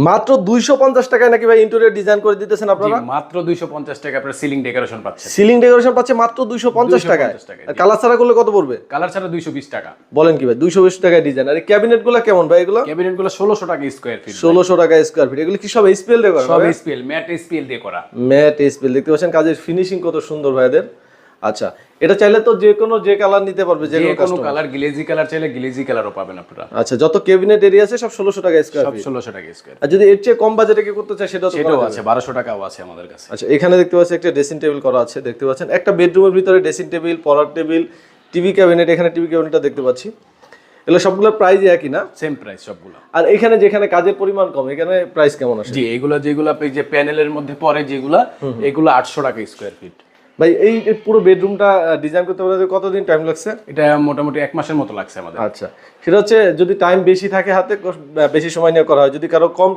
মাত্র 250 টাকায় নাকি ভাই ইন্টেরিয়র ডিজাইন করে দিতেছেন আপনারা? মাত্র 250 টাকা আপনারা সিলিং ডেকোরেশন পাচ্ছেন। সিলিং ডেকোরেশন পাচ্ছে মাত্র 250 টাকায়। আর কালার ছাড়া করলে কত পড়বে? কালার ছাড়া 220 টাকা। বলেন কি ভাই, 220 টাকায় ডিজাইন। আর এই ক্যাবিনেটগুলো কেমন ভাই এগুলো? ক্যাবিনেটগুলো 1600 টাকা স্কয়ার ফিট। 1600 টাকা স্কয়ার ফিট। এগুলো কি সব এসপিএল দিয়ে করা? সব এসপিএল, ম্যাট এসপিএল দিয়ে করা। ম্যাট এসপিএল দেখতে পাচ্ছেন, কাজের ফিনিশিং কত সুন্দর ভাইদের। আচ্ছা, এটা চাইলে তো যে কোনো কালার নিতে পারবে, যে কোনো কালার, গ্লেজি কালার চাইলে গ্লেজি কালারও পাবেন আপনারা। আচ্ছা, যত ক্যাবিনেট এরিয়া আছে সব 1600 টাকা স্কয়ার সব ফিট। 1600 টাকা স্কয়ার। আর যদি এর চেয়ে কম বাজেটে কি করতে চায় সেটাও আছে, 1200 টাকাও আছে আমাদের কাছে। আচ্ছা, এখানে দেখতে পাচ্ছেন একটা ড্রেসিং টেবিল করা আছে, দেখতে পাচ্ছেন একটা বেডরুমের ভিতরে ড্রেসিং টেবিল, পড়ার টেবিল, টিভি ক্যাবিনেট। এখানে টিভি ক্যাবিনেটটা দেখতে পাচ্ছি। এগুলো সবগুলোর প্রাইস একই না? সেম প্রাইস সবগুলো। আর এখানে যেখানে কাজের পরিমাণ কম, এখানে প্রাইস কেমন আসে? জি, যেগুলো আপনি যে প্যানেলের মধ্যে পড়ে যেগুলো, এগুলো 800 টাকা স্কয়ার ফিট। ভাই এই পুরো বেডরুমটা ডিজাইন করতে বলতে কতদিন টাইম লাগছে? এটা মোটামুটি 1 মাসের মতো লাগছে আমাদের। আচ্ছা, সেটা হচ্ছে যদি টাইম বেশি থাকে হাতে, বেশি সময় নিয়ে করা হয়। যদি কারো কম টাইম